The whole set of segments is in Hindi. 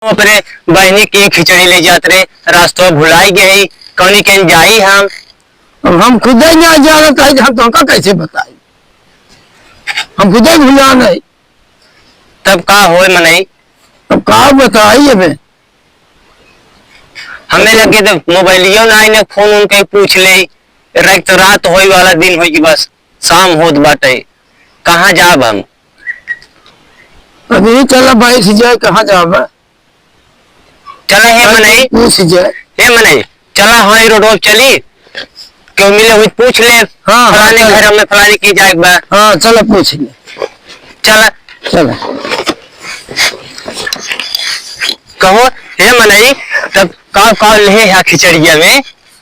अपने बहनी की खिचड़ी ले जात रहे रास्ता भुलाई गई कौनी कहीं जाई हम खुद ही नहीं जानत है हम तुमका कैसे बताई। हम खुद ही भुला नहीं तब का होए मनई अब का बताई हमें। हमें लगे तो मोबाइलियो ना ने फोन उनके पूछ ले रख तो रात होई वाला दिन होई कि बस शाम होत बाटे कहाँ जाब हम अभी चला भाई से जाए कहाँ जाब चला हे मनई पूछ जाए हे मनई चला हमारी रोड चली क्यों मिले हुई पूछ ले। हाँ फलाने घर में फलाने की जाए बा। हाँ चलो पूछ ले चला चलो कहो हे मनई तब का ले है खिचड़िया में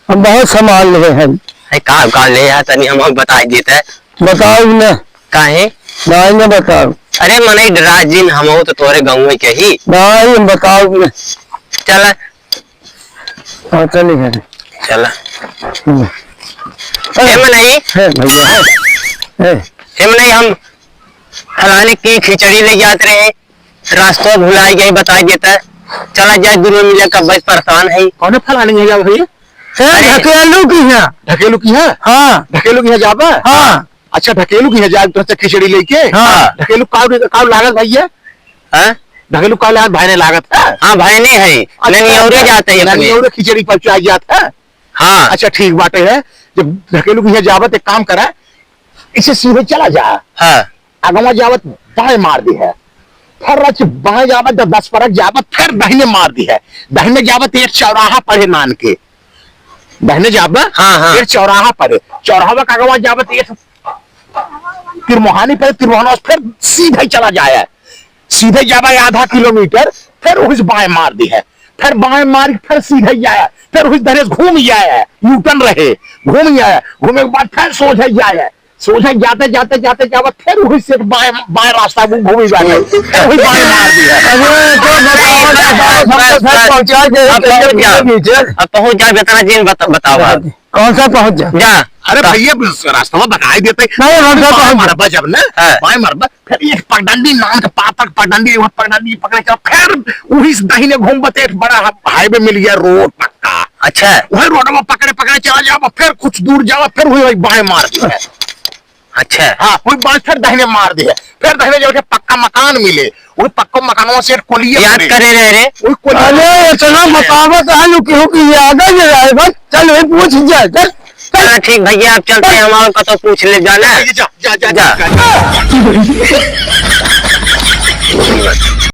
हम बहुत संभाल रहे हैं। का ले है तनी हम बता देते है बताओ न काहे नहीं न बताओ। अरे मनई राजिन हम हो तो तोरे गाँव में के ही नहीं बताओ न चला हाँ चले गए चला हे मनई है भैया है हे मनई हम फलाने की खिचड़ी ले जाते रहे रास्ता भुलाई गई बता देता चला जाए दोनों मिले का बस परेशान है। कौन फलाने है जाओ भैया ढकेलू की है ढकेलू की है हाँ ढकेलू की है जाबा हाँ अच्छा ढकेलू की है जा तो खिचड़ी लेके हाँ ढकेलू का लागत भैया हाँ ढकेलू का लागत भाई ने लागत है। हाँ भाई नहीं है नहीं और जाते हैं नहीं और खिचड़ी पर चाय जात है। हाँ अच्छा ठीक बात है जब ढकेलू की है जावत एक काम करा इसे सीधे चला जा हाँ अगवा जावत बाएं मार दी है फिर रच बाएं जावत जब 10 परत जावत फिर दाहिने मार दी है दाहिने जावत एक चौराहा पड़े नान के दाहिने जावत हाँ एक चौराहा पड़े चौराहा का अगवा जावत एक तिरमोहानी पर तिरमोहाना फिर सीधे चला जाए सीधे जावा आधा किलोमीटर फिर उस बाएं मार दी है फिर बाएं मार फिर सीधे जाए फिर उस धरे घूम जाए यूटर्न रहे घूम जाए घूमने के बाद फिर सोझे जाए सोझे जाते जाते जाते जावा फिर वही से बाएं बाएं रास्ता घूम जाए वही बाएं मार दी है। अब पहुंच जा बेतना जी बताओ कौन सा पहुंच जा जा अरे भैया रास्ता में बताई देते नहीं हम सब पहुंच मरबा जब ना बाएं मरबा फिर एक पगडंडी नाम का पातक पगडंडी वह पगडंडी पकड़े चलो फिर वही दाहिने घूम बते एक बड़ा हाईवे मिल गया रोड पक्का अच्छा वही रोड में पकड़े पकड़े चला जाओ फिर कुछ दूर जाओ फिर वही बाएं मार दी है। अच्छा हाँ वही बाएं फिर दाहिने मार दी है फिर दाहिने जाके पक्का मकान मिले वही पक्का मकानों से कोलिया याद करे रे वही कोलिया अरे इतना मकावत आलू क्यों की याद है जाए बस चल वही पूछ जाए चल चला ठीक भैया आप चलते हैं हमारे को तो पूछ ले जाना जा जा जा जा